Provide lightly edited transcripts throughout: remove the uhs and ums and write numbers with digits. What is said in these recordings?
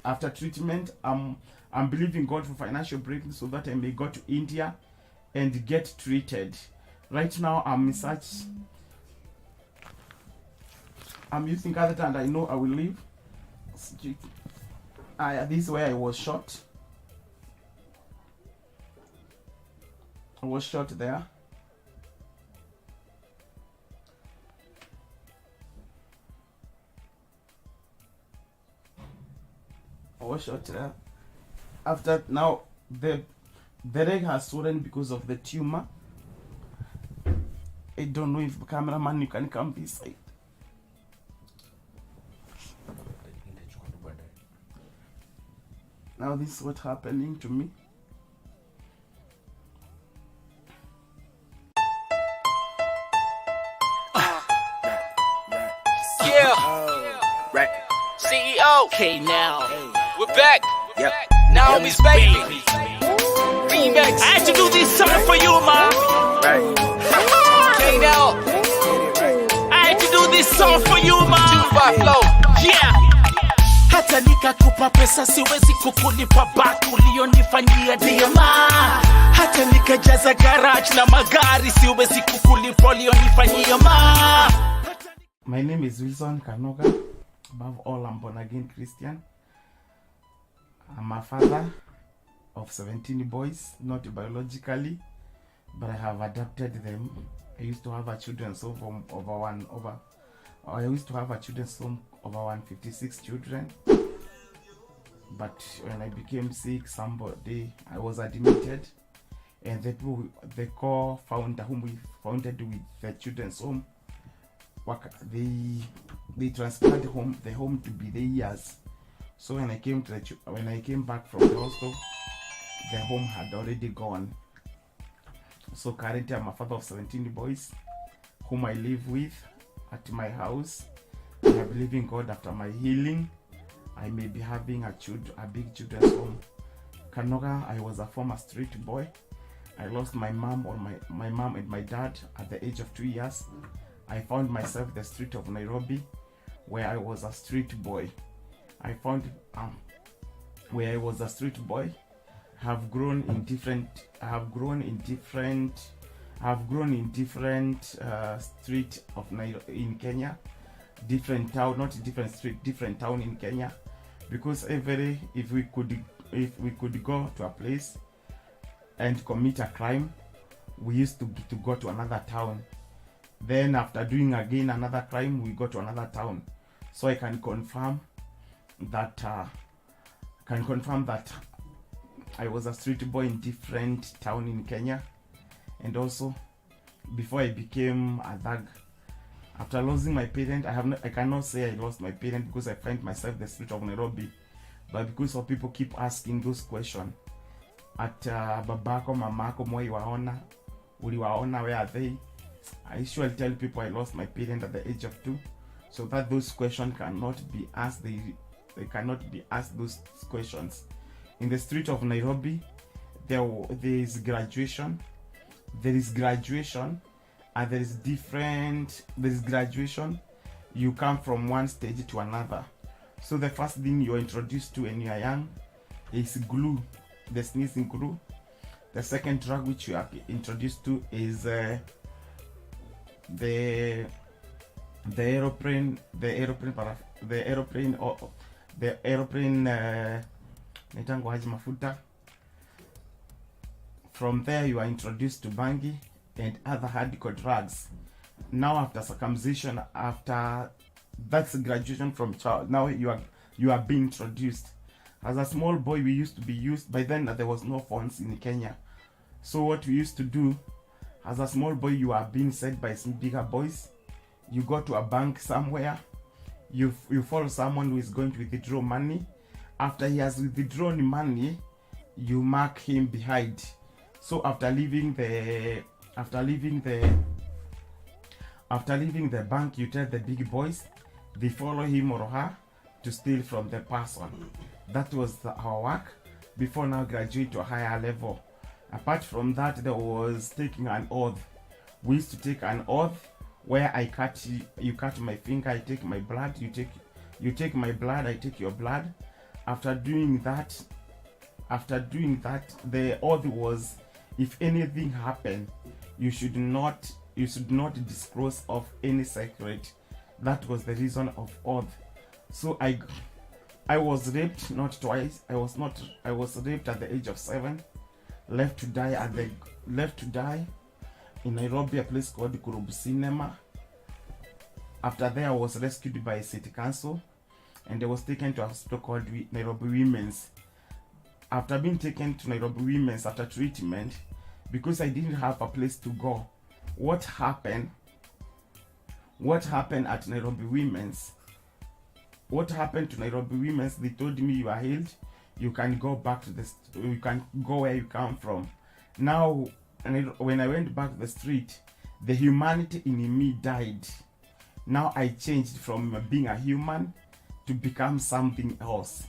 After treatment, I'm believing God for financial breakthrough so that I may go to India and get treated. Right now, I'm in such. I'm using catheter and I know I will live. This is where I was shot. I was shot there. I was shot there. After now, the leg has swollen because of the tumor. I don't know if the cameraman you can come this side. Now this is what's happening to me. Right. CEO. Okay, now we're back. Yep. Naomi's baby. Remix. I had to do this song for you, man. Right. Okay, now I had to do this song for you, man. By flow. Yeah. Hata nikakupa pesa siwezi kukulipa back ulionifanyia diama. Hata nikajaza garage na magari siwezi kukulipa ulionifanyia ma. My name is Wilson Kanoga. Above all, I'm born again Christian. I'm a father of 17 boys, not biologically, but I have adopted them. I used to have a children's home I used to have a children's home over 156 children. But when I became sick, somebody I was admitted, and the co-founder whom we founded with the children's home, they transferred the home to be theirs. So when I came back from the hospital, the home had already gone. So currently I'm a father of 17 boys whom I live with at my house. I believe in God after my healing I may be having a big children's home. Kanoga, I was a former street boy. I lost my mom and my dad at the age of 2 years. I found myself in the street of Nairobi, where I was a street boy. I found where I was a street boy. Have grown in different street of Nairobi in Kenya, different town, not different street, different town in Kenya. Because if we could go to a place and commit a crime, we used to go to another town. Then after doing again another crime, we go to another town. So I can confirm that I was a street boy in different town in Kenya. And also before I became a thug, after losing my parent, I cannot say I lost my parent because I find myself in the street of Nairobi, but because of people keep asking those questions at babako, mamako, uliwaona, where are they? I usually tell people I lost my parent at the age of 2, so that those questions cannot be asked. They cannot be asked those questions. In the street of Nairobi, there is graduation, and there is graduation. You come from one stage to another. So the first thing you're introduced to when you are young is glue, the sneezing glue. The second drug which you are introduced to is the aeroplane mafuta. From there you are introduced to bangi and other hardcore drugs. Now after circumcision, after that's graduation from child, now you are being introduced. As a small boy, we used to be used, by then there was no phones in Kenya. So what we used to do, as a small boy, you are being said by some bigger boys. You go to a bank somewhere, you follow someone who is going to withdraw money. After he has withdrawn money, you mark him behind. So after leaving the bank, you tell the big boys, they follow him or her to steal from the person. That was our work before now graduate to a higher level. Apart from that, there was taking an oath. We used to take an oath where you cut my finger, I take my blood, you take my blood, I take your blood. After doing that, the oath was, if anything happened, you should not disclose of any secret. That was the reason of oath. So I was raped, not twice. I was raped at the age of 7, left to die in Nairobi, a place called Kurubu Cinema. After there, I was rescued by City Council and I was taken to a hospital called Nairobi Women's. After being taken to Nairobi Women's after treatment, because I didn't have a place to go, what happened at Nairobi Women's? What happened to Nairobi Women's? They told me, you are healed. You can go back to you can go where you come from. Now, when I went back to the street, the humanity in me died. Now I changed from being a human to become something else.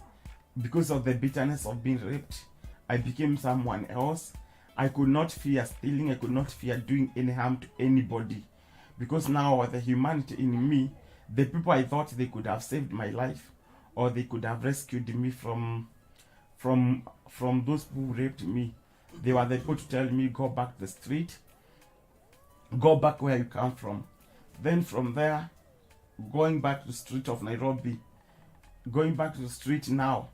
Because of the bitterness of being raped, I became someone else. I could not fear stealing. I could not fear doing any harm to anybody. Because now the humanity in me, the people I thought they could have saved my life, or they could have rescued me from those who raped me, they were the people to tell me, go back to the street, go back where you come from. Then from there, going back to the street of Nairobi, going back to the street now,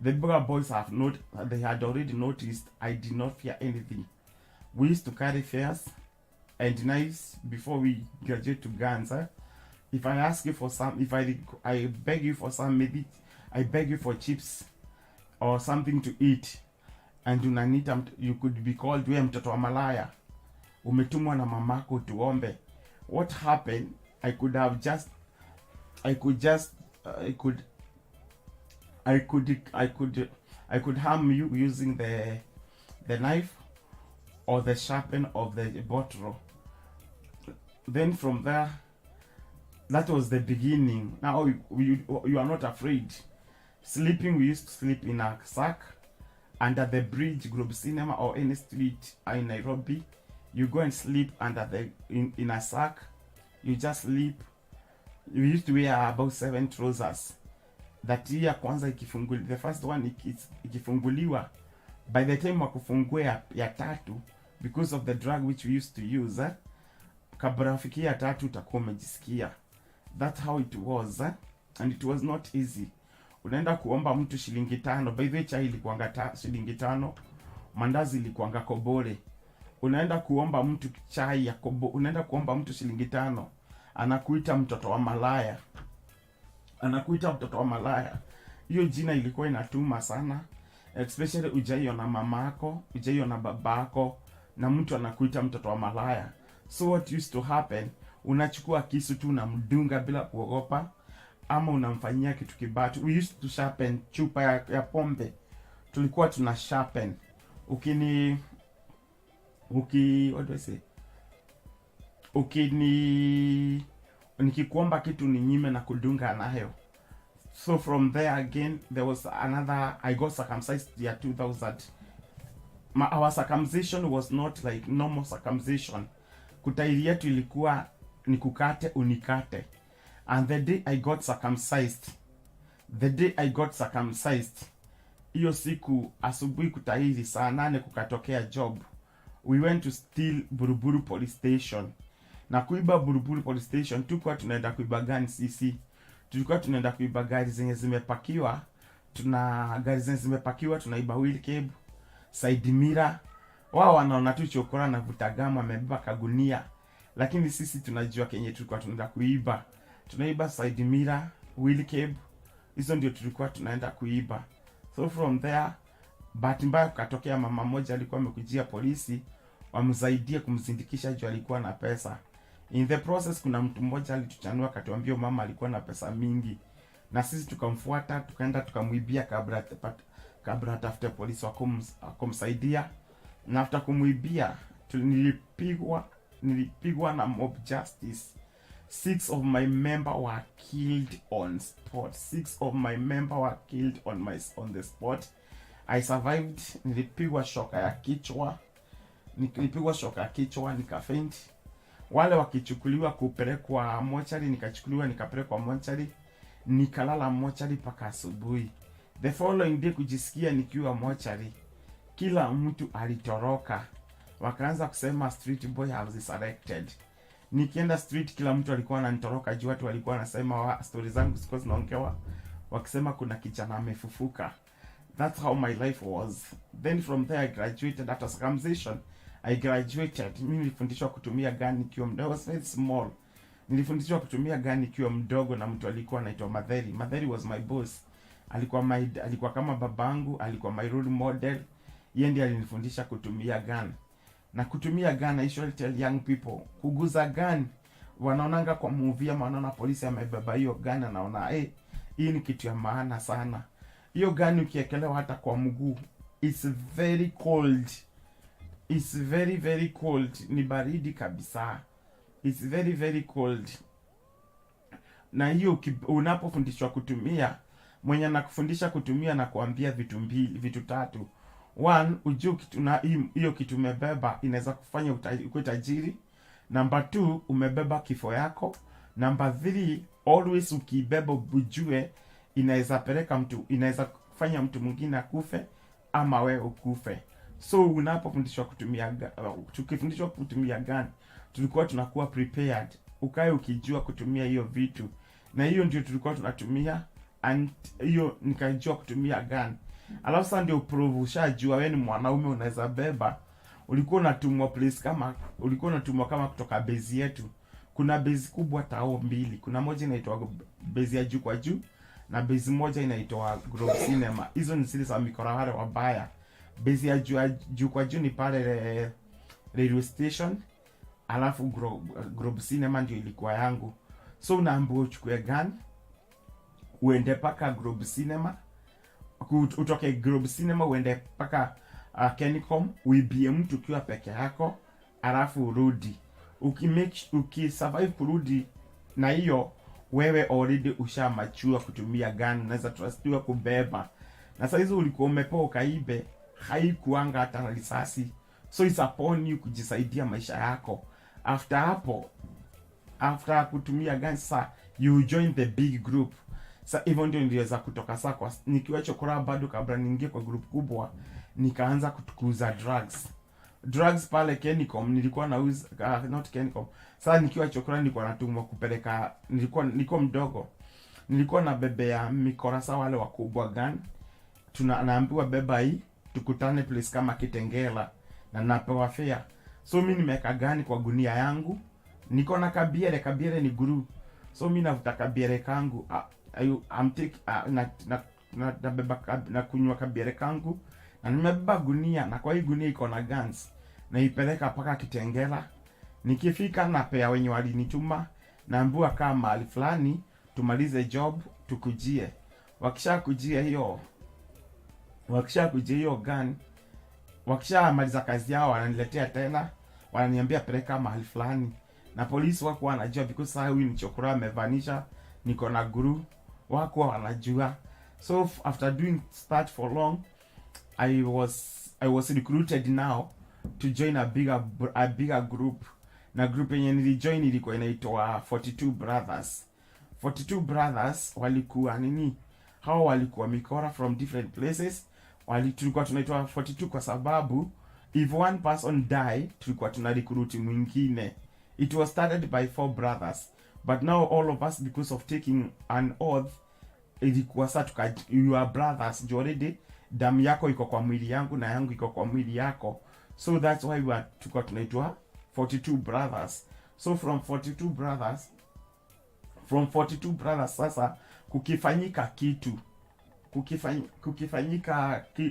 the bigger boys they had already noticed I did not fear anything. We used to carry fares and knives before we graduate to guns. If I ask you for some, if I beg you for some, maybe I beg you for chips or something to eat, and unanita, you could be called, we mtoto wa malaya, umetumwa na mamako tuombe. What happened? I could harm you using the knife or the sharpen of the bottle. Then from there, that was the beginning. Now you are not afraid. Sleeping, we used to sleep in a sack under the bridge, Kurubu Cinema, or any street in Nairobi. You go and sleep under in a sack. You just sleep. You used to wear about 7 trousers. That year kwanza ikifunguliwa, the first one ikifunguliwa, by the time wakufungua ya tatu, because of the drug which we used to use, kabla ufikie ya tatu utakuwa umejisikia. That's how it was, and it was not easy. Unaenda kuomba mtu shilingi 5. By the way, chai ilikuanga shilingi 5, mandazi ilikuanga kobole. Unaenda kuomba mtu chai ya unaenda kuomba mtu shilingi 5, anakuita mtoto wa malaya. Hiyo jina ilikuwa inatuma sana, especially ujaiona mamako, ujaiona babako, na mtu anakuita mtoto wa malaya. So what used to happen, unachukua kisu tu unamdunga bila kuogopa, ama unamfanyia kitu kibatu. We used to sharpen chupa ya pombe. Tulikuwa tuna sharpen. What do I say? Nikikuomba kitu ninyime na kudunga nayo. So from there again, there was another, I got circumcised year 2000. Our circumcision was not like normal circumcision. Kutairi yetu ilikuwa nikukate unikate. And the day I got circumcised, hiyo siku asubuhi kutairi saa 8 kukatokea job. We went to steal Buruburu police station. Na kuiba Buruburu police station, tulikuwa tunaenda kuiba gani sisi? Tulikuwa tunaenda kuiba gari zenye zimepakiwa. Tunaiba wheel cab, side mirror. Wao wanaona tu chokora na vutagama amebeba kagunia. Lakini sisi tunajua kenye tulikuwa tunaenda kuiba. Tunaiba side mirror, wheel cab. Hizo ndio tulikuwa tunaenda kuiba. So from there, bahati mbaya kukatokea mama moja alikuwa amekujia polisi, wamsaidie kumzindikisha juu alikuwa na pesa. In the process, kuna mtu mmoja alituchanua akatuambia mama alikuwa na pesa mingi. Na sisi tukamfuata, tukaenda tukamuibia kabla atafute polisi wakumsaidia. Na after kumuibia, nilipigwa na mob justice. 6 of my members were killed on spot. 6 of my members were killed on the spot. I survived. Nilipigwa shoka ya kichwa, nikafaint. Wale wakichukuliwa kupelekwa mochari, nikachukuliwa nikapelekwa mochari, nikalala mochari paka asubuhi. The following day kujisikia nikiwa mochari, kila mtu alitoroka, wakaanza kusema street boy has resurrected. Nikienda street kila mtu alikuwa ananitoroka juu watu walikuwa wanasema stories zangu ziko zinaongewa, wakisema kuna kijana amefufuka. That's how my life was. Then from there I graduated after circumcision. I graduated. Mimi nilifundishwa kutumia gun nikiwa mdogo, very small. Nilifundishwa kutumia gun nikiwa mdogo na mtu alikuwa anaitwa Madheri. Madheri was my boss. Alikuwa kama babangu, alikuwa my role model. Yeye ndiye alinifundisha kutumia gun. Na kutumia gun, I usually tell young people, kuguza gun, wanaonanga kwa movie ama wanaona polisi amebeba hiyo gun, anaona hii ni kitu ya maana sana. Hiyo gun ukiekelewa hata kwa mguu, it's very cold. It's very very cold. Ni baridi kabisa. It's very very cold. Na hiyo unapofundishwa kutumia, mwenye anakufundisha kutumia na kuambia vitu tatu. One, ujue kitu na hiyo kitu umebeba inaweza kufanya ukue tajiri. Number 2, umebeba kifo yako. Number 3, always ukibeba ujue inaweza kufanya mtu mwingine akufe ama wewe ukufe. So unapofundishwa kutumia tukifundishwa kutumia gun, tulikuwa tunakuwa prepared. Ukae ukijua kutumia hiyo vitu. Na hiyo ndio tulikuwa tunatumia, and hiyo nikajua kutumia gun. Alafu sasa ndio prove ushajua wewe ni mwanaume unaweza beba. Ulikuwa unatumwa kama kutoka base yetu. Kuna base kubwa tao mbili. Kuna moja inaitwa base ya juu kwa juu na base moja inaitwa Grove Cinema. Hizo ni zile za mikorahare wabaya. Base ya juu kwa juu ni pale radio station. Alafu Grove Cinema ndio ilikuwa yangu. So unaambiwa uchukue gun, uende paka Grove Cinema. Utoke Grove Cinema uende paka Kenicom, uibie mtu ukiwa peke yako, alafu urudi. Ukisurvive kurudi na hiyo, wewe already ushamachua kutumia gun, unaweza trustiwa kubeba. Na sasa hizo ulikuwa umepewa ukaibe, haikuanga hata risasi. So it's upon you kujisaidia maisha yako. After kutumia gun, sasa you join the big group. Sasa hivyo ndio niliweza kutoka sasa kwa nikiwa chokora bado kabla niingie kwa group kubwa, nikaanza kutukuza drugs pale Kenicom. Nilikuwa nauza not Kenicom. Sasa nikiwa chokora nilikuwa natumwa kupeleka, nilikuwa mdogo. Nilikuwa na bebea mikora sawa wale wakubwa gun. Naambiwa beba hii, tukutane place kama Kitengela na napewa fare. So mimi nimeweka gani kwa gunia yangu. Niko na kabiere ni guru. So mimi navuta kabiere kangu. Na kunywa kabiere kangu. Na nimebeba gunia, na kwa hii gunia iko na guns. Na ipeleka paka Kitengela. Nikifika na pea wenye walinituma, naambiwa kama mahali fulani tumalize job tukujie. Wakishakujia hiyo gun, wakishamaliza kazi yao wananiletea tena, wananiambia peleka mahali fulani. Na polisi wako wanajua because sasa huyu ni chokora amevanisha, niko na guru, wako wanajua. So after doing that for long, I was recruited now to join a bigger group. Na group yenye nilijoin ilikuwa inaitwa 42 Brothers. 42 Brothers walikuwa nini? Hao walikuwa mikora from different places. Tulikuwa tunaitwa 42 kwa sababu if one person die, tulikuwa tuna recruit mwingine. It was started by 4 brothers, but now all of us, because of taking an oath, ilikuwa sasa you are brothers. Already damu yako iko kwa mwili yangu na yangu iko kwa mwili yako. So that's why tulikuwa tunaitwa 42 Brothers. So from 42 brothers sasa kukifanyika kitu,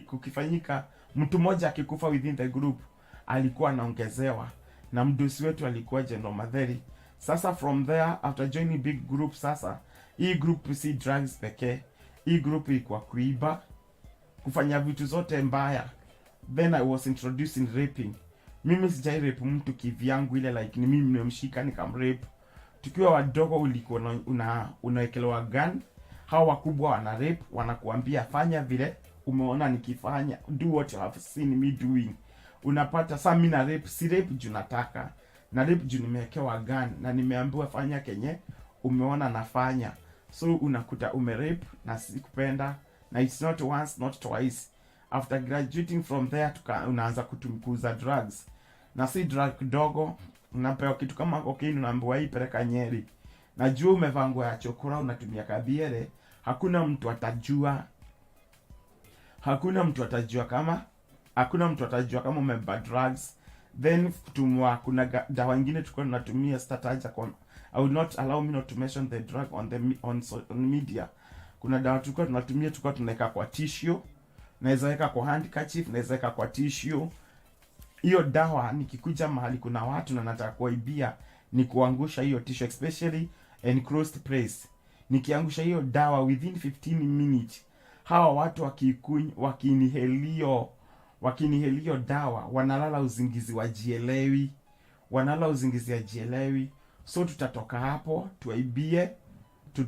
kukifanyika mtu mmoja akikufa within the group, alikuwa anaongezewa, na mdosi wetu alikuwa General Madheri. Sasa from there, after joining big group, sasa hii group si drugs pekee. Hii group ilikuwa kuiba, kufanya vitu zote mbaya. Then I was introduced in raping. Mimi sijai rape mtu kivyangu ile like ni mimi nimemshika nikamrape. Tukiwa wadogo ulikuwa unawekelewa gun. Hao wakubwa wana rape, wanakuambia fanya vile umeona nikifanya, do what you have seen me doing. Unapata sasa mimi na rape, si rape juu nataka, na rape juu nimewekewa gun na nimeambiwa fanya kenye umeona nafanya. So unakuta umerape na sikupenda na it's not once not twice. After graduating from there unaanza kutumkuza drugs, na si drug dogo. Unapewa kitu kama cocaine, unaambiwa hii peleka Nyeri. Najua umevaa nguo ya chokora, unatumia kabiere, hakuna mtu atajua kama umebeba drugs. Then kuna dawa nyingine tulikuwa tunatumia stataja kwa, I will not allow me not to mention the drug on media. Kuna dawa tulikuwa tunaweka kwa tissue, naweza weka kwa handkerchief, naweza weka kwa tissue. Hiyo dawa nikikuja mahali kuna watu na nataka kuibia, ni kuangusha hiyo tissue, especially enclosed place. Nikiangusha hiyo dawa within 15 minutes, hawa watu wakinihelio dawa wanalala uzingizi wa jielewi. So tutatoka hapo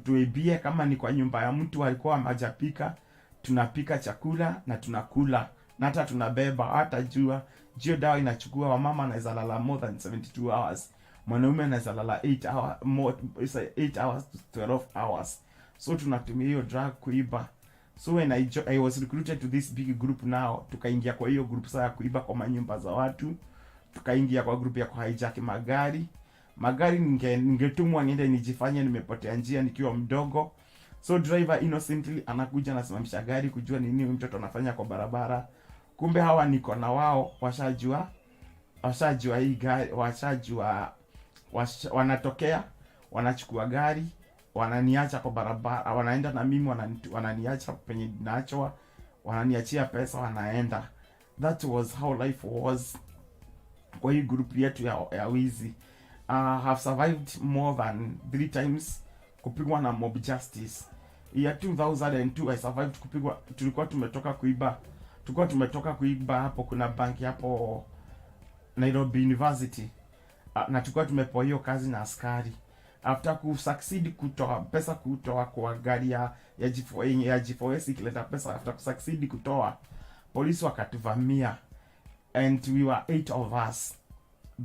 tuibie kama ni kwa nyumba ya mtu alikuwa hajapika, tunapika chakula na tunakula, na hata tunabeba. Hata jua dawa inachukua, wamama anaweza lala more than 72 hours, mwanaume anaweza lala 8 hours to 12 hours. So tunatumia hiyo drug kuiba. So when I was recruited to this big group now, tukaingia kwa hiyo group sasa ya kuiba kwa manyumba za watu. Tukaingia kwa group ya kuhijack magari ningetumwa niende nijifanye nimepotea njia nikiwa mdogo. So driver innocently anakuja anasimamisha gari kujua nini mtoto anafanya kwa barabara. Kumbe hawa niko na wao washajua hii gari, wanatokea, wanachukua gari, wananiacha kwa barabara, wanaenda na mimi, wananiacha penye ninaachwa, wananiachia pesa, wanaenda. That was how life was kwa hii group yetu ya wizi. Have survived more than 3 times kupigwa na mob justice. Year 2002 I survived kupigwa. Tulikuwa tumetoka kuiba hapo, kuna banki hapo Nairobi University, na tulikuwa tumepewa hiyo kazi na askari. After succeed kutoa pesa kwa gari ya G4S ikileta pesa, after succeed kutoa, polisi wakatuvamia and we were 8 of us.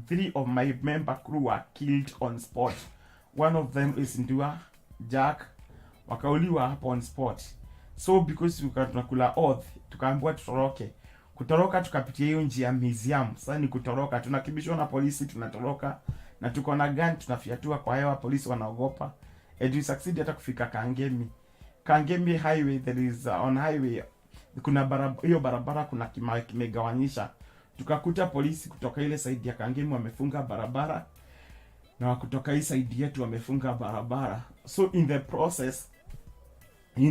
3 of my member crew were killed on spot. One of them is Ndua Jack, wakauliwa hapo on spot. So because tunakula oath, tukaambiwa kutoroka tukapitia hiyo njia museum. Sasa ni kutoroka, tunakibishwa na polisi, tunatoroka na tuko na gun, tunafiatua kwa hewa, polisi wanaogopa. And we succeed hata kufika Kangemi highway. There is on highway kuna barabara kuna kimegawanyisha. Tukakuta polisi kutoka ile side ya Kangemi wamefunga barabara, na kutoka hii side yetu wamefunga barabara. So in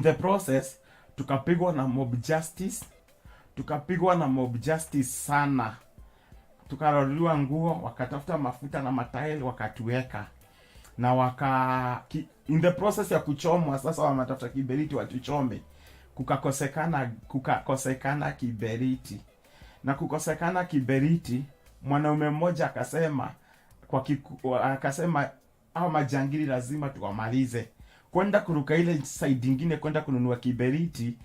the process tukapigwa na mob justice sana. Tukaroliwa nguo, wakatafuta mafuta na matairi wakatuweka, na in the process ya kuchomwa sasa wamatafuta kiberiti watuchome. Kukakosekana kiberiti, mwanaume mmoja akasema hao majangili lazima tuwamalize. Kwenda kuruka ile side nyingine kwenda kununua kiberiti,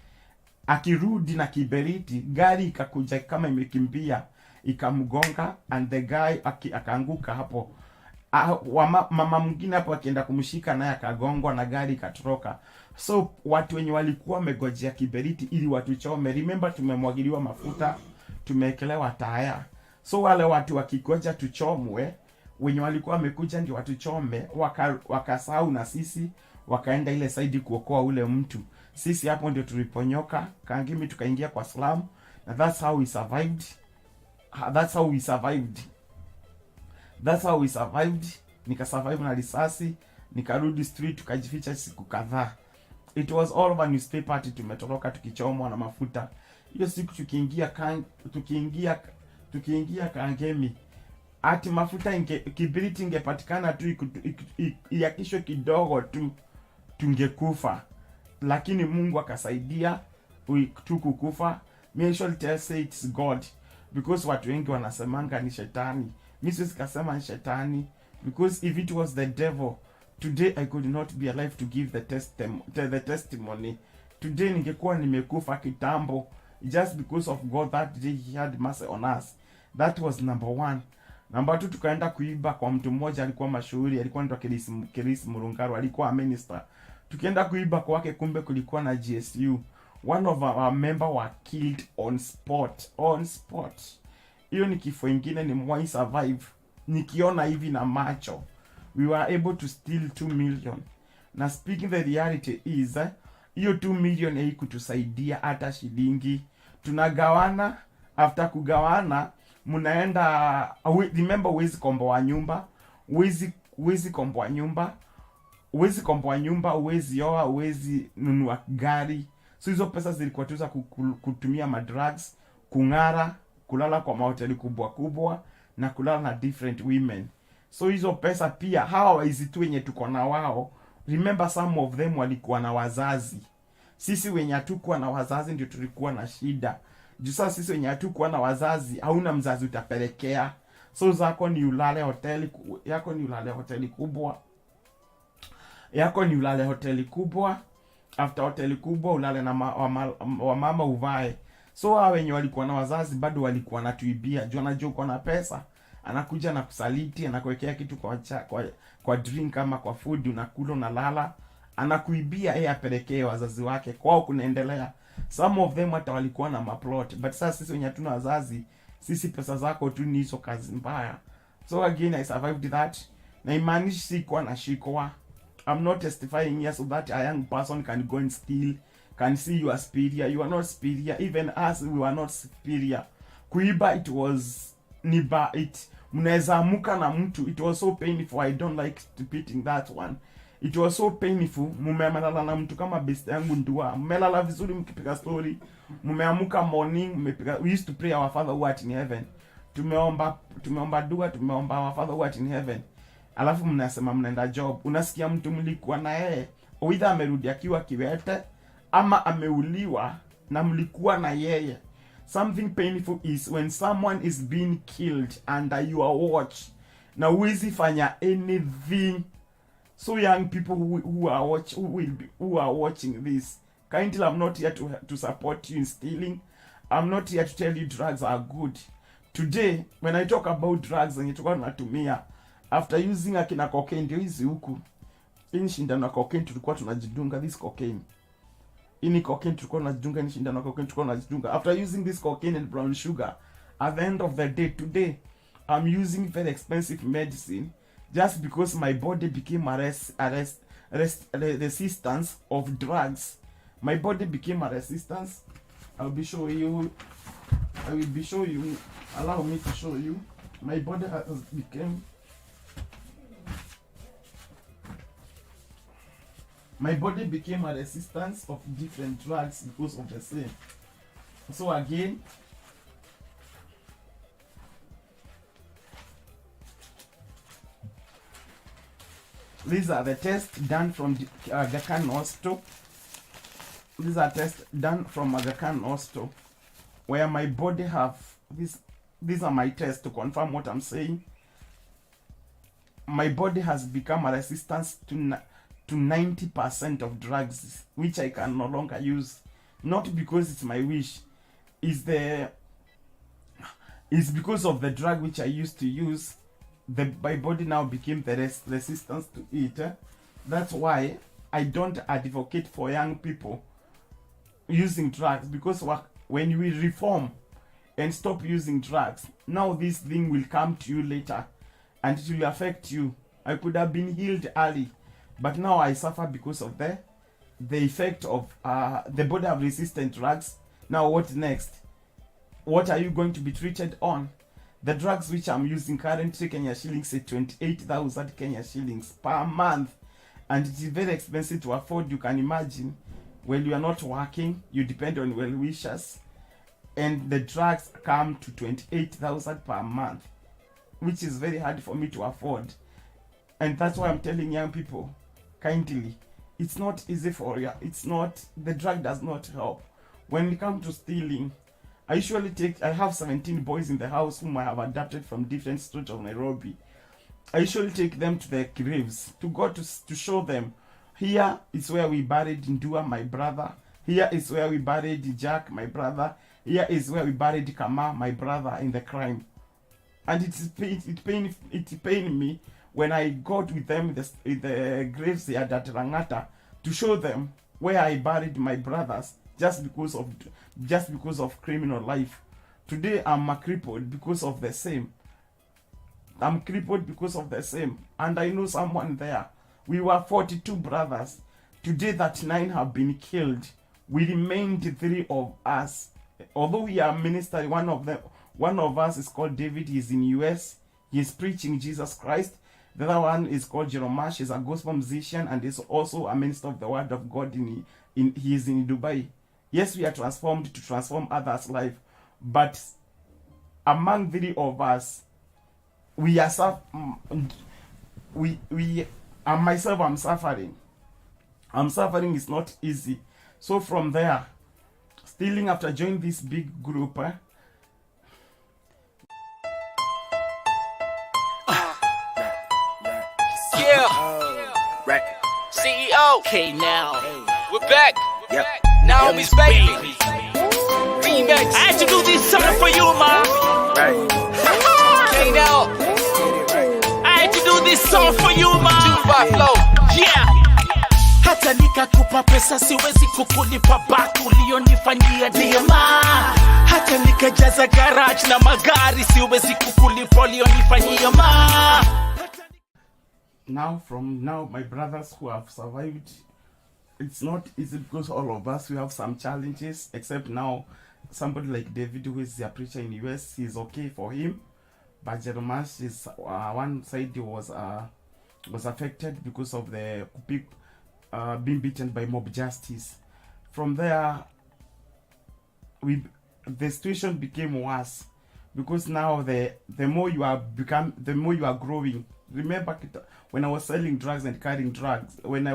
akirudi na kiberiti, gari ikakuja kama imekimbia ikamgonga, and the guy akaanguka hapo. Mama mwingine hapo akienda kumshika naye akagongwa na gari ikatoroka. So watu wenye walikuwa wamegojea kiberiti ili watuchome, remember tumemwagiliwa mafuta, tumeekelewa taya. So wale watu wakigoja tuchomwe, wenye walikuwa wamekuja ndio watuchome, wakasahau na sisi, wakaenda ile side kuokoa ule mtu. Sisi hapo ndio tuliponyoka Kangemi, tukaingia kwa slum, na that's how we survived. Nikasurvive na risasi, nikarudi street, tukajificha siku kadhaa. It was all over newspaper ati tumetoroka tukichomwa na mafuta. Hiyo siku tukiingia Kangemi, ati mafuta kibiriti ingepatikana tu yakisho kidogo tu tungekufa, lakini Mungu akasaidia tukukufa. Me usually say it's God, because watu wengi wanasemanga ni shetani. Mimi siwezi kusema ni shetani, because if it was the devil, today I could not be alive to give the testimony. Today ningekuwa nimekufa kitambo, just because of God that day he had mercy on us. That was number 1. Number 2, tukaenda kuiba kwa mtu mmoja alikuwa mashuhuri, alikuwa anaitwa Kelisi Murungaru, alikuwa minister. Tukienda kuiba kwake, kumbe kulikuwa na GSU one of our member were killed on spot. Hiyo ni kifo ingine ni mwai survive nikiona hivi na macho. We were able to steal 2 million. Na speaking the reality is hiyo 2 million haikutusaidia hata shilingi. Tunagawana, after kugawana mnaenda remember uwezi komboa nyumba, uwezi komboa nyumba, uwezi oa, uwezi nunua gari. So hizo pesa zilikuwa tuza kutumia madrugs, kungara, kulala kwa mahoteli kubwa na kulala na different women. So hizo pesa pia hawa waizi tu wenye tuko na wao, remember some of them walikuwa na wazazi. Sisi wenye hatukuwa na wazazi ndio tulikuwa na shida. Juu sasa sisi wenye hatukuwa na wazazi, hauna mzazi utapelekea. So zako ni ulale hoteli, yako ni ulale hoteli kubwa. After hoteli kubwa ulale na wamama uvae. So hao wenye walikuwa na wazazi bado walikuwa natuibia. Juu anajua uko na pesa, anakuja na kusaliti, anakuwekea kitu kwa drink ama kwa food, unakula unalala, anakuibia yeye apelekee wazazi wake. Kwao kunaendelea. Some of them hata walikuwa na maplot, but sasa sisi wenye hatuna wazazi, sisi pesa zako tu ni hizo kazi mbaya. So again I survived that. Na imanishi sikuwa na shikwa. I'm not testifying here so that a young person can go and steal, can see you are superior. You are not superior. Even us, we were not superior. Kuiba, it was niba it. Mnaweza amuka na mtu. It was so painful. I don't like repeating that one. It was so painful. Mumeamalala na mtu kama best yangu ndua. Mumelala vizuri mkipiga story. Mumeamuka morning, mmepiga. We used to pray our Father who art in heaven. Tumeomba dua, tumeomba our Father who art in heaven. Alafu mnasema mnaenda job. Unasikia mtu mlikuwa na yeye, either amerudi akiwa kiwete ama ameuliwa na mlikuwa na yeye. Something painful is when someone is being killed under your watch. Na huwezi fanya anything. So young people who are watching this, kindly, I'm not here to support you in stealing. I'm not here to tell you drugs are good. Today, when I talk about drugs and you natumia, after using akina cocaine, ndio hizi huku. Ini shindano na cocaine tulikuwa tunajidunga this cocaine. Ini cocaine tulikuwa tunajidunga, ini shindano na cocaine tulikuwa tunajidunga. After using this cocaine and brown sugar, at the end of the day, today, I'm using very expensive medicine just because my body became a resistance of drugs. My body became a resistance. I will be showing you. Allow me to show you. My body has become. My body became a resistance of different drugs because of the same. So again, these are the tests done from the Aga Khan Hospital. These are tests done from Aga Khan Hospital, where my body have this. These are my tests to confirm what I'm saying. My body has become a resistance to 90% of drugs, which I can no longer use. Not because it's my wish. It's because of the drug which I used to use. My body now became the resistance to it. That's why I don't advocate for young people using drugs, because when we reform and stop using drugs, now this thing will come to you later and it will affect you. I could have been healed early, but now I suffer because of the effect of the body have resistant drugs. Now what next? What are you going to be treated on? The drugs which I'm using currently, Kenya shillings, say 28,000 Kenya shillings per month, and it is very expensive to afford. You can imagine, when you are not working, you depend on well-wishers, and the drugs come to 28,000 per month, which is very hard for me to afford. And that's why I'm telling young people, kindly, it's not easy for you. The drug does not help. When it comes to stealing, I have 17 boys in the house whom I have adopted from different streets of Nairobi. I usually take them to their graves to show them, here is where we buried Ndua, my brother. Here is where we buried Jack, my brother. Here is where we buried Kama, my brother, in the crime. And it pained me when I got with them in the graves here at Rangata to show them where I buried my brothers just because of criminal life. Today I'm crippled because of the same. I'm crippled because of the same. And I know someone there. We were 42 brothers. Today 39 have been killed. We remained 3 of us. Although we are ministers, one of us is called David. He's in US. He's preaching Jesus Christ. The other one is called Jeremiah. He's a gospel musician and is also a minister of the word of God. He is in Dubai. Yes, we are transformed to transform others' life. But among 3 of us, we are myself, I'm suffering. Is not easy. So from there, stealing after joining this big group, right. CEO. Okay, now we're back. Yep. Naomi's baby. Remix. I had to do this song for you, ma. Right. Okay, now I had to do this song for you, ma. Flow. Yeah. Hata nikakupa pesa siwezi kukulipa back ulionifanyia diema. Hata nikajaza garage na magari siwezi kukulipa ulionifanyia ma. Now, my brothers who have survived, it's not easy because all of us, we have some challenges, except now somebody like David, who is a preacher in the US, is okay for him. But Jeremiah, one side was affected because of the people being beaten by mob justice. From there, the situation became worse because now the more you are growing. Remember when I was selling drugs and carrying drugs, and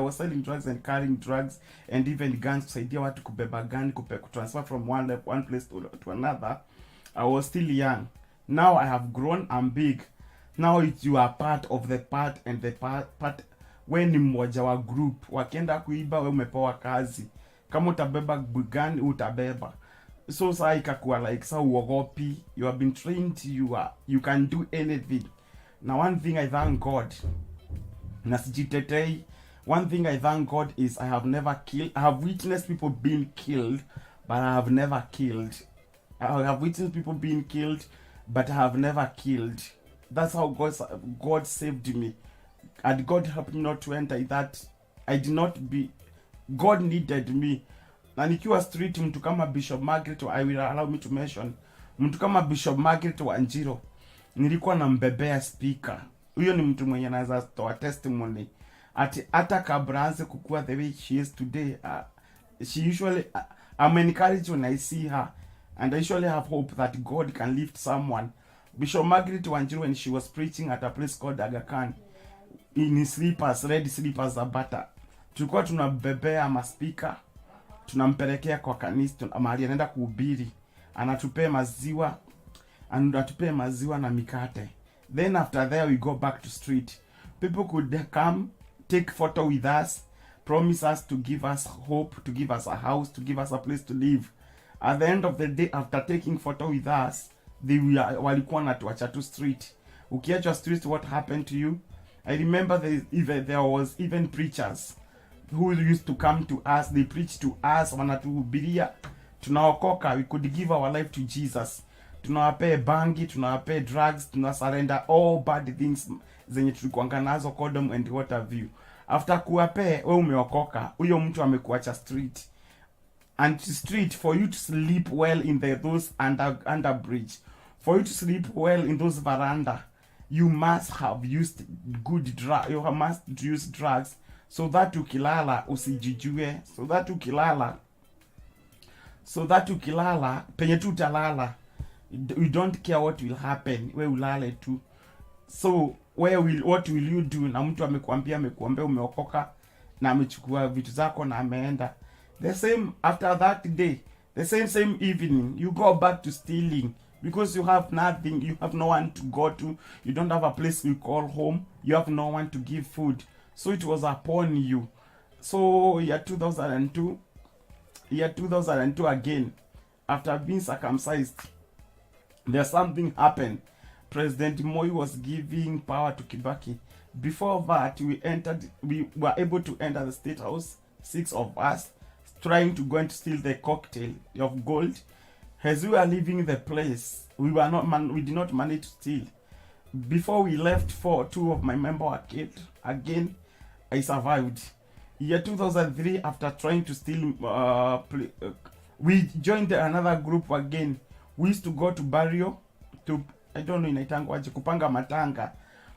even guns, kusaidia watu kubeba gun, transfer from one place to another, I was still young. Now I have grown, I'm big. Now you are part of the part, and the part when ni mmoja wa group, wakienda kuiba we umepewa kazi. Kama utabeba gun utabeba. So saa ikakuwa like saa uogopi, you have been trained, you can do anything. Now one thing I thank God, one thing I thank God is I have never killed. I have witnessed people being killed, but I have never killed. I have witnessed people being killed, but I have never killed. That's how God saved me. And God helped me not to enter that. God needed me. Na nikiwa street, mtu kama Bishop Margaret, I will allow me to mention, mtu kama Bishop Margaret wa Njiro, nilikuwa nambebea speaker. Huyo ni mtu mwenye anaweza toa testimony. Hata kabla aanze kukua the way she is today, she usually, I'm encouraged when I see her. And I usually have hope that God can lift someone. Bishop Margaret Wanjiru, when she was preaching at a place called Aga Khan, in his slippers, red slippers za bata, tulikuwa tunabebea maspika, tunampelekea kwa kanisa, mahali anaenda kuhubiri, anatupea maziwa, na mikate. Then after there we go back to street. People could come, take photo with us, promise us to give us hope, to give us a house, to give us a place to live. At the end of the day, after taking photo with us, walikuwa natuacha to street. Ukiachwa street, what happened to you? I remember there was even preachers who used to come to us. They preached to us, wanatuhubiria, tunaokoka, we could give our life to Jesus. Tunawapea bangi, tunawapea drugs, tunasurrender all bad things zenye tulikuanga nazo, condom and what have you. After kuwapea, wewe umeokoka, huyo mtu amekuacha street. And street, for you to sleep well in those under bridge, for you to sleep well in those veranda, you must have used good drugs. You must use drugs so that ukilala usijijue, so that ukilala penye tu utalala, you don't care what will happen, we ulale tu. So what will you do? Na mtu amekuambia umeokoka na amechukua vitu zako na ameenda. The same after that day, the same evening, you go back to stealing because you have nothing, you have no one to go to, you don't have a place you call home, you have no one to give food. So it was upon you. So year 2002 again, after being circumcised, there's something happened. President Moi was giving power to Kibaki. Before that, we were able to enter the State House, 6 of us, trying to go and steal the cocktail of gold. As we were leaving the place, we did not manage to steal. Before we left, two of my members were killed. Again, I survived. Year 2003, after trying to steal, we joined another group again. We used to go to Barrio, to, I don't know inaitangwaje, kupanga matanga.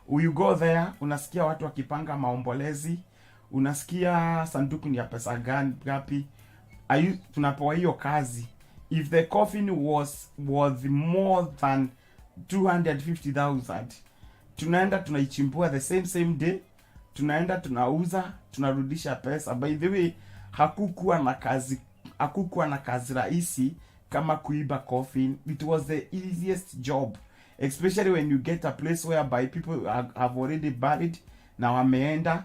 We go there, unasikia watu wakipanga maombolezi, unasikia sanduku ni ya pesa gapi. Tunapewa hiyo kazi. If the coffin was more than 250,000, tunaenda tunaichimbua the same day, tunaenda tunauza, tunarudisha pesa. By the way, hakukuwa na kazi rahisi kama kuiba coffin. It was the easiest job, especially when you get a place whereby people have already buried na wameenda.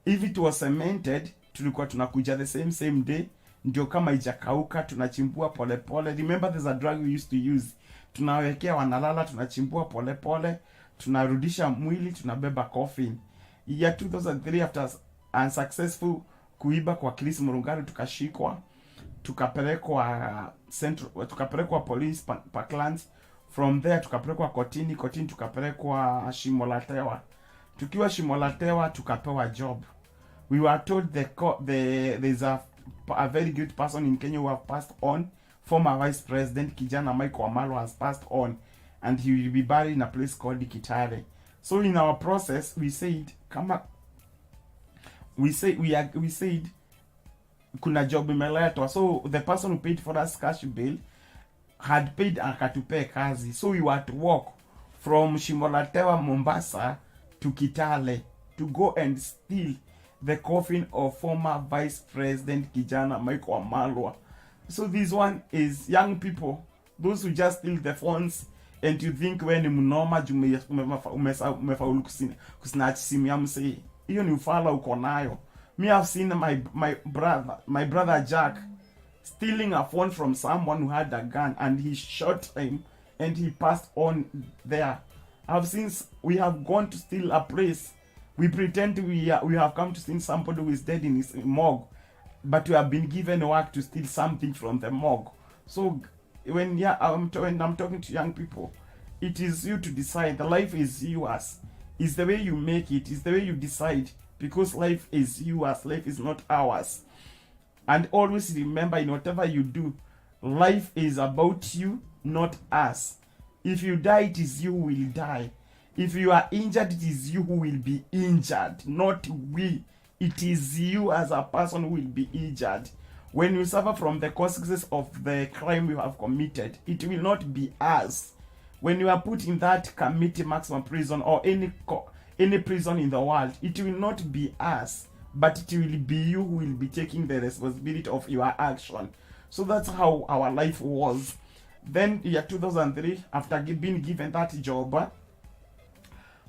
If it was cemented, tulikuwa tunakuja the same day, ndio kama ijakauka tunachimbua pole. Remember, there's a drug we used to use. Tunawekea wanalala, tunachimbua pole, tunarudisha mwili, tunabeba coffin. Year 2003, after unsuccessful kuiba kwa Chris Murungari, tukashikwa, tukapelekwa police Parklands. From there tukapelekwa kotini, tukapelekwa Shimolatewa. Tukiwa Shimolatewa tukapewa job. We were told there's a very good person in Kenya who have passed on. Former Vice President Kijana Mike Wamalo has passed on, and he will be buried in a place called Kitale. So in our process, we said kuna job imeletwa. So the person who paid for us cash bill had paid akatupe kazi. So we were to walk from Shimolatewa, Mombasa to Kitale to go and steal the coffin of former Vice President Kijana Mike Wamalwa. So this one is young people, those who just steal the phones, and you think when mnoma umefaulu kusnatch simu ya msee. Hiyo ni ufala uko nayo. Me have seen my brother Jack stealing a phone from someone who had a gun, and he shot him and he passed on there. I've seen, we have gone to steal a place. We pretend we have come to steal somebody who is dead in his morgue, but we have been given work to steal something from the morgue. So when I'm talking to young people, it is you to decide. The life is yours. It's the way you make it. It's the way you decide, because life is yours. Life is not ours. And always remember, in whatever you do, life is about you, not us. If you die, it is you who will die. If you are injured, it is you who will be injured, not we. It is you as a person who will be injured. When you suffer from the consequences of the crime you have committed, it will not be us. When you are put in that community maximum prison or any prison in the world, it will not be us, but it will be you who will be taking the responsibility of your action. So that's how our life was. Then year 2003, after being given that job,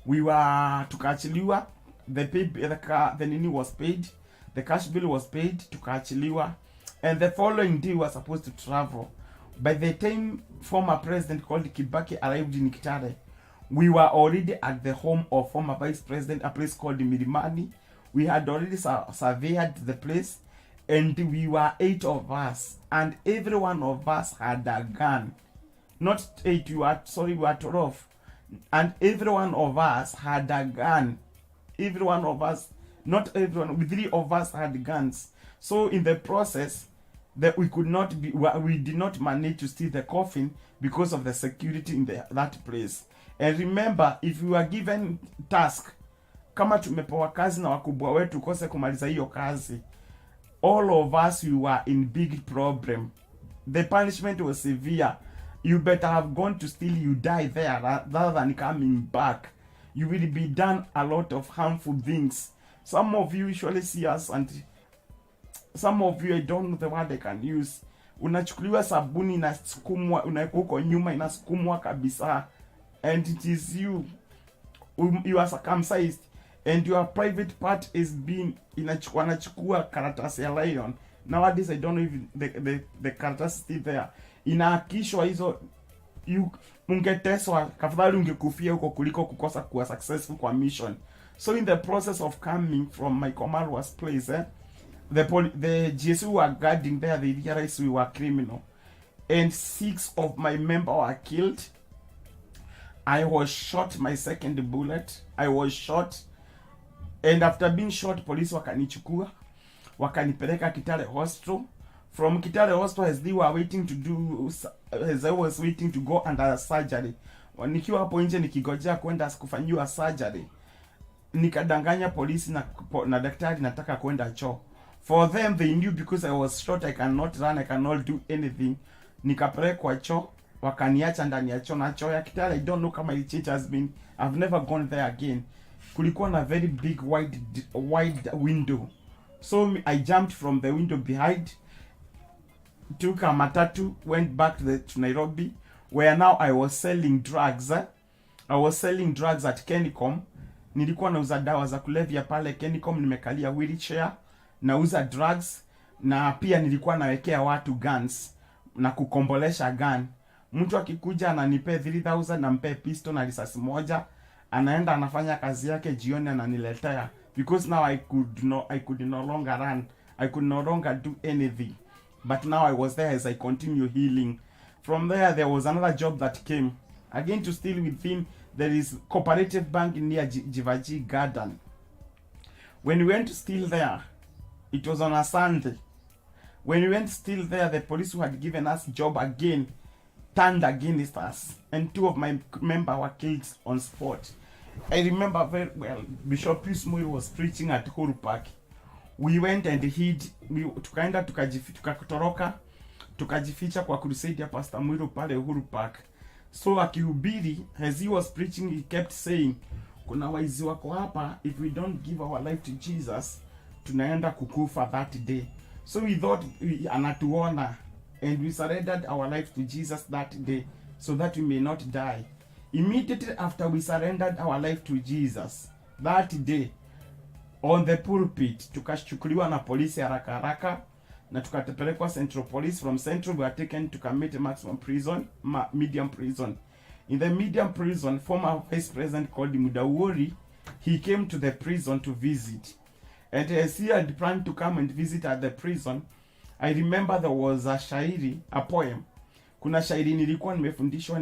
we were tukaachiliwa. The nini was paid, the cash bill was paid, tukaachiliwa, and the following day we were supposed to travel. By the time former president called Kibaki arrived in Kitale, we were already at the home of former vice president, a place called Milimani. We had already surveyed the place, and we were 8 of us, and every one of us had a gun. Not 8, we were 12, and every one of us had a gun. Every one of us, not everyone, 3 of us had guns. So in the process, that we did not manage to steal the coffin because of the security in that place. And remember, if you are given task, kama tumepewa kazi na wakubwa wetu kose kumaliza hiyo kazi, all of us, we were in big problem. The punishment was severe. You better have gone to steal, you die there rather than coming back. You will be done a lot of harmful things. Some of you usually see us, and some of you, I don't know the word I can use. Unachukuliwa sabuni inasukumwa, unaekwa huko nyuma inasukumwa kabisa, and it is you are circumcised, and your private part is being wanachukua karatasi ya lion. Nowadays I don't know if the karatasi still there. Inaakishwa hizo, ungeteswa, kafadhali ungekufia huko kuliko kukosa kuwa successful kwa mission. So in the process of coming from my Komarwa's place, the GSU were guarding there, they realized we were criminal. And 6 of my members were killed. I was shot my second bullet. I was shot. And after being shot, police wakanichukua. Wakanipeleka Kitale Hospital. From Kitale Hospital, as they were waiting to do, as I was waiting to go under surgery. Nikiwa hapo nje nikigojea kwenda kufanyiwa surgery, nikadanganya polisi na daktari nataka kwenda choo. For them, they knew because I was shot, I cannot run, I cannot do anything. Nikapelekwa choo, wakaniacha ndani ya choo, na choo ya Kitale, I don't know kama it change has been, I've never gone there again. Kulikuwa na very big wide window. So I jumped from the window behind, took a matatu, went back to Nairobi, where now I was selling drugs. I was selling drugs at Kenicom. Nilikuwa nauza dawa za kulevya pale Kenicom, nimekalia wheelchair, nauza drugs, na pia nilikuwa nawekea watu guns na kukombolesha gun. Mtu akikuja ananipe 3000, nampe pistol na risasi moja, anaenda anafanya kazi yake, jioni ananiletea, because now I could no longer run, I could no longer do anything. But now I was there as I continue healing. From there was another job that came again to steal within. There is Cooperative Bank near Jivaji Garden. When we went to steal there, it was on a Sunday. When we went to steal there, the police who had given us job again turned against us, and 2 of my members were killed on spot. I remember very well, Bishop Muiru was preaching at Huru Park. We went and hid, tukaenda tukatoroka, tukajificha kwa crusade ya Pastor Muiru pale Huru Park. So akihubiri, as he was preaching, he kept saying, kuna waizi wako hapa, if we don't give our life to Jesus, tunaenda kukufa that day. So we thought anatuona, and we surrendered our life to Jesus that day, so that we may not die. Immediately after we surrendered our life to Jesus that day, on the pulpit, tukashukuliwa na polisi haraka na tukatepelekwa Central Police. From Central we were taken to Kamiti Maximum Prison, Medium Prison. In the Medium Prison, former Vice President called Mudawori, he came to the prison to visit. And as he had planned to come and visit at the prison, I remember there was a shairi, a poem. Kuna shairi nilikuwa nimefundishwa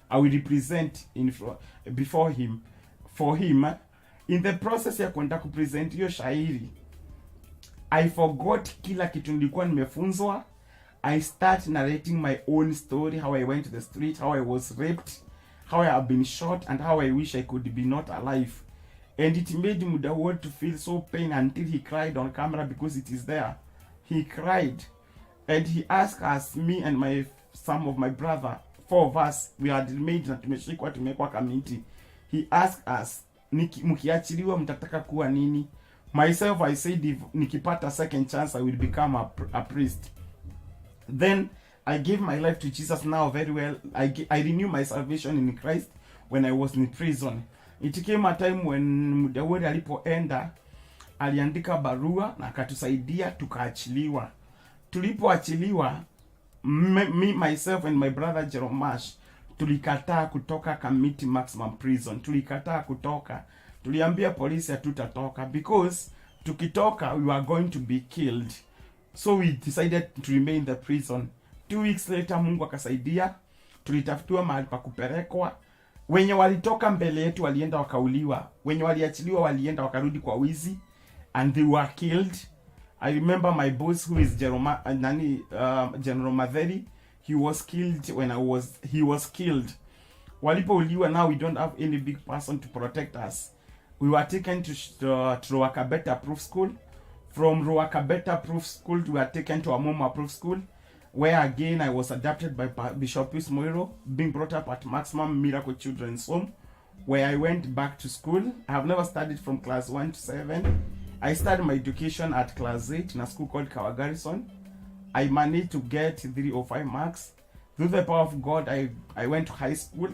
I will represent before him, for him. In the process ya kwenda kupresent hiyo shairi, I forgot kila kitu nilikuwa nimefunzwa. I start narrating my own story, how I went to the street, how I was raped, how I have been shot, and how I wish I could be not alive. And it made Mudawori to feel so pain until he cried on camera, because it is there. He cried, and he asked us, me and some of my brother, 4 of us, we had made na tumeshikwa tumekwa community. He asked us, mkiachiliwa mtataka kuwa nini? Myself, I said, if nikipata second chance, I will become a priest. Then I gave my life to Jesus now very well. I renew my salvation in Christ when I was in prison. It came a time when Mudawori alipoenda, aliandika barua na akatusaidia tukaachiliwa. Tulipoachiliwa, me, myself and my brother Jeromash, tulikataa kutoka Kamiti Maximum Prison. Tulikataa kutoka. Tuliambia polisi hatutatoka, because tukitoka we were going to be killed. So we decided to remain in the prison. 2 weeks later, Mungu akasaidia, tulitafutiwa mahali pa kupelekwa. Wenye walitoka mbele yetu walienda wakauliwa. Wenye waliachiliwa walienda wakarudi kwa wizi, and they were killed. I remember my boss, who is General Madheri, he was killed he was killed. Walipouliwa, now we don't have any big person to protect us. We were taken to Ruakabeta Proof School. From Ruakabeta Proof School, we were taken to Amoma Proof School, where again I was adopted by Bishop Muiru, being brought up at Maximum Miracle Children's Home, where I went back to school. I have never studied from class 1 to 7. I started my education at class 8 in a school called Kawagarrison. I managed to get 305 marks. Through the power of God, I went to high school.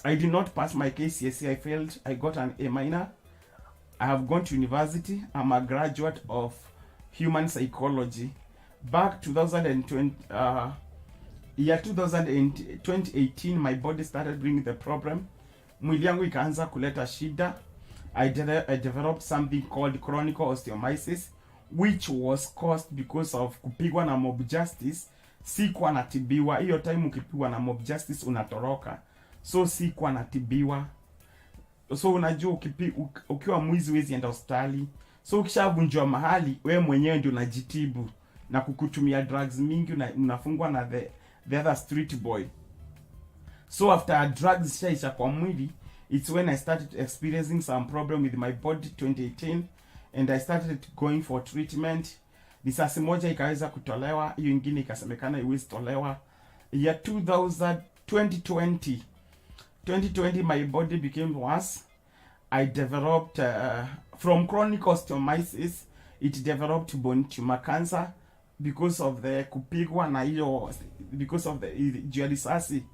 I did not pass my KCSE, I failed. I got an A minor. I have gone to university. I'm a graduate of human psychology. Back 2018, my body started bringing the problem. Mwili yangu ikaanza kuleta shida. I developed something called chronic osteomyelitis, which was caused because of kupigwa na mob justice. Sikuwa natibiwa hiyo time. Ukipigwa na mob justice unatoroka, so sikuwa natibiwa. So unajua ukiwa mwizi wezi enda hospitali, so ukishavunjwa mahali wewe mwenyewe ndio unajitibu na kukutumia drugs mingi, unafungwa na the other street boy. So after drugs shaisha kwa mwili, it's when I started experiencing some problem with my body 2018, and I started going for treatment. Risasi moja ikaweza kutolewa, hiyo ingine ikasemekana iwezi tolewa. Ya 2020 my body became worse. I developed from chronic osteomyelitis, it developed bone tumor cancer because of the kupigwa na hiyo, because of the risasi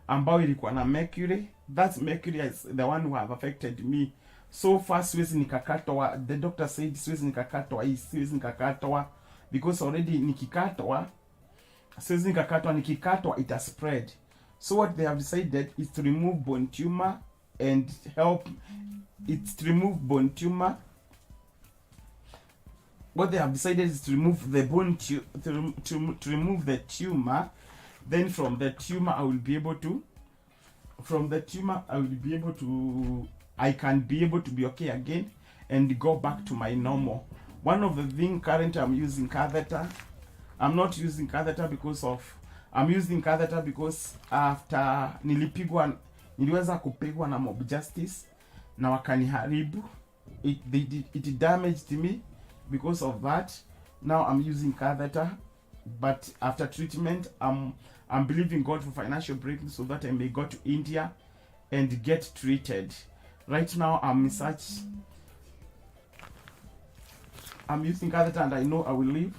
ambayo ilikuwa na mercury. That mercury is the one who have affected me. So far siwezi nikakatwa. The doctor said siwezi nikakatwa hii, siwezi nikakatwa because already nikikatwa, siwezi nikakatwa, nikikatwa it has spread. So what they have decided is to remove bone tumor and help. It's to remove bone tumor. What they have decided is to remove the bone to remove the tumor. Then from the tumor I will be able to, I can be able to be okay again and go back to my normal. One of the things currently I'm using catheter. I'm not using catheter because I'm using catheter because after niliweza kupigwa na mob justice na wakaniharibu. It damaged me because of that. Now I'm using catheter, but after treatment I'm believing God for financial breakthrough so that I may go to India and get treated. Right now I'm using catheter and I know I will live.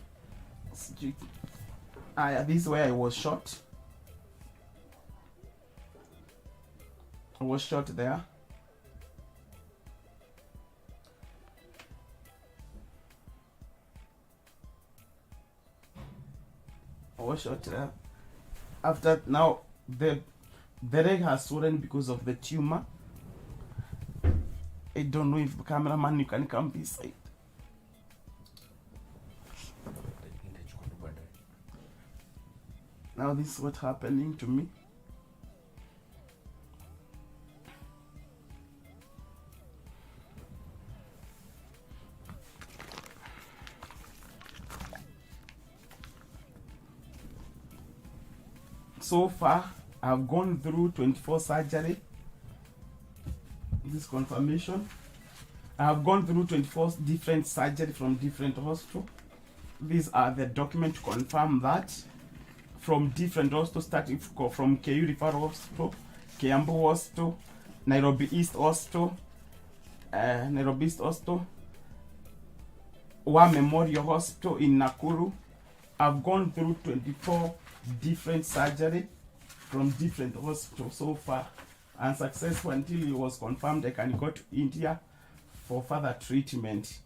This is where I was shot. I was shot there. I was shot there. After now, the leg has swollen because of the tumor. I don't know if the cameraman, you can come beside. Now this is what's happening to me. So far, I've gone through 24 surgery. This confirmation. I have gone through 24 different surgery from different hospitals. These are the documents to confirm that. From different hospitals, starting from KU Referral Hospital, Kiambu Hospital, Nairobi East Hospital, War Memorial Hospital in Nakuru. I've gone through 24 different surgery from different hospitals so far, and successful until it was confirmed I can go to India for further treatment.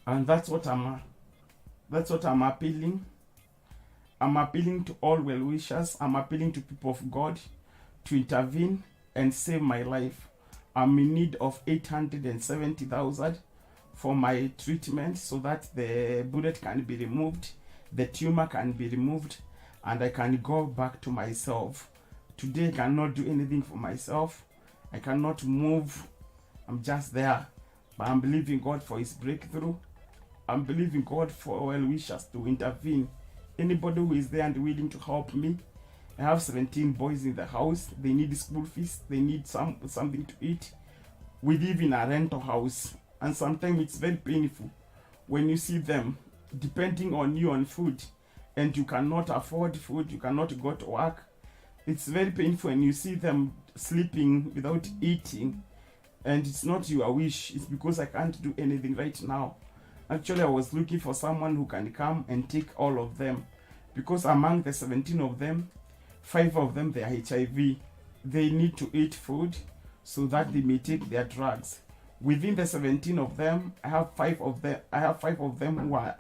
And that's what I'm appealing. I'm appealing to all well-wishers. I'm appealing to people of God to intervene and save my life. I'm in need of 870,000 for my treatment so that the bullet can be removed, the tumor can be removed, and I can go back to myself. Today I cannot do anything for myself. I cannot move. I'm just there. But I'm believing God for his breakthrough. I'm believing God for well-wishers to intervene. Anybody who is there and willing to help me. I have 17 boys in the house. They need school fees. They need something to eat. We live in a rental house. And sometimes it's very painful when you see them depending on you on food. And you cannot afford food. You cannot go to work. It's very painful when you see them sleeping without eating. And it's not your wish. It's because I can't do anything right now. Actually, I was looking for someone who can come and take all of them. Because among the 17 of them, 5 of them, they are HIV. They need to eat food so that they may take their drugs. Within the 17 of them, I have 5 of them who are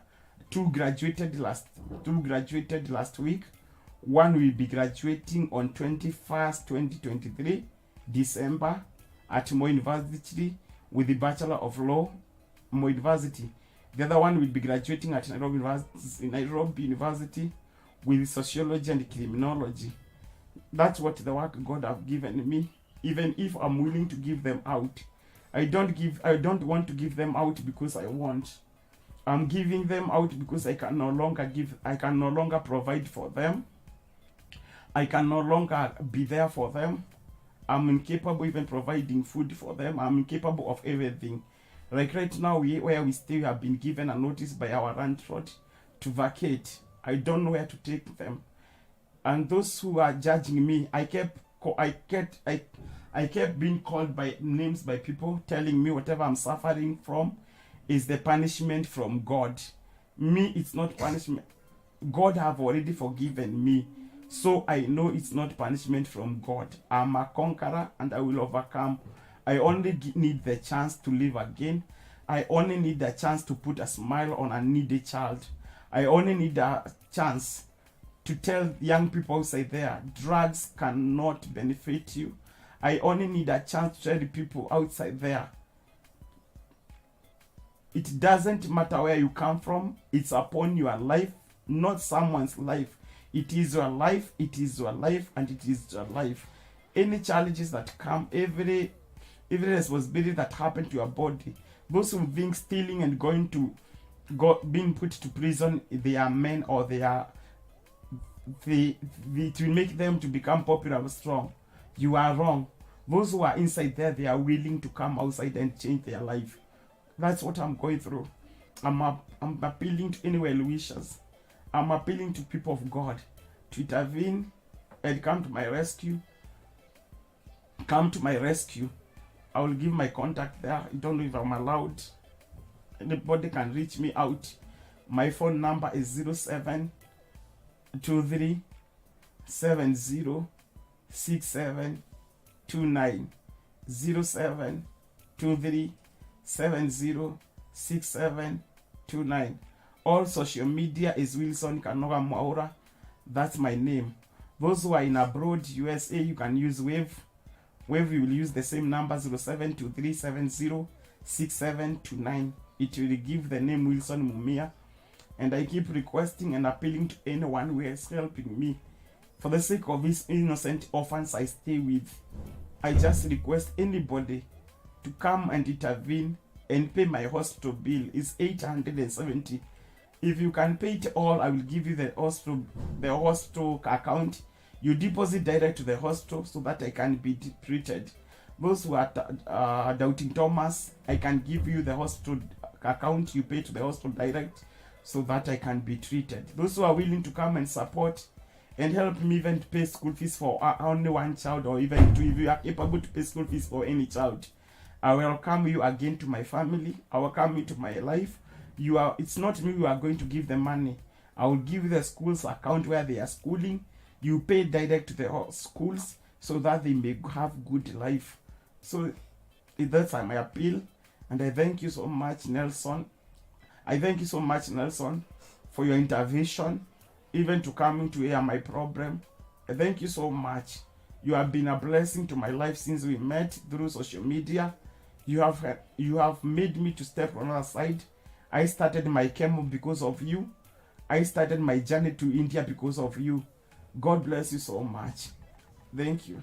2 graduated last week. One will be graduating on 21st, 2023, December at Moi University. with the Bachelor of Law, Moi University. The other one will be graduating at Nairobi University with sociology and criminology. That's what the work God have given me. Even if I'm willing to give them out, I don't want to give them out because I want. I'm giving them out because I can no longer provide for them. I can no longer be there for them. I'm incapable even providing food for them. I'm incapable of everything. Like right now, where we stay, we have been given a notice by our landlord to vacate. I don't know where to take them. And those who are judging me, I kept being called by names by people telling me whatever I'm suffering from is the punishment from God. Me, it's not punishment. God have already forgiven me. So I know it's not punishment from God. I'm a conqueror and I will overcome. I only need the chance to live again. I only need the chance to put a smile on a needy child. I only need a chance to tell young people outside there, drugs cannot benefit you. I only need a chance to tell the people outside there, it doesn't matter where you come from. It's upon your life, not someone's life. It is your life, it is your life, and it is your life. Any challenges that come, every responsibility that happen to your body, those who think stealing and being put to prison, they are men or it will make them to become popular and strong. You are wrong. Those who are inside there, they are willing to come outside and change their life. That's what I'm going through. I'm appealing to any well wishers. I'm appealing to people of God to intervene and come to my rescue. Come to my rescue. I will give my contact there. I don't know if I'm allowed. Anybody can reach me out. My phone number is 0723 706729. 0723 706729. All social media is Wilson Kanoga Mwaura. That's my name. Those who are in abroad, USA, you can use Wave. Wave, you will use the same number 0723706729. It will give the name Wilson Mumia. And I keep requesting and appealing to anyone who is helping me. For the sake of these innocent orphans I stay with, I just request anybody to come and intervene and pay my hospital bill. It's 870. If you can pay it all, I will give you the hospital account. You deposit direct to the hospital so that I can be treated. Those who are doubting Thomas, I can give you the hospital account. You pay to the hospital direct so that I can be treated. Those who are willing to come and support and help me even to pay school fees for only one child, or even two, if you are capable to pay school fees for any child, I welcome you again to my family. I welcome you to my life. It's not me who are going to give the money. I will give you the school's account where they are schooling. You pay direct to the schools so that they may have good life. So that's my appeal. And I thank you so much, Nelson. I thank you so much, Nelson, for your intervention, even to coming to hear my problem. I thank you so much. You have been a blessing to my life since we met through social media. You have made me to step on the other side. I started my chemo because of you. I started my journey to India because of you. God bless you so much. Thank you.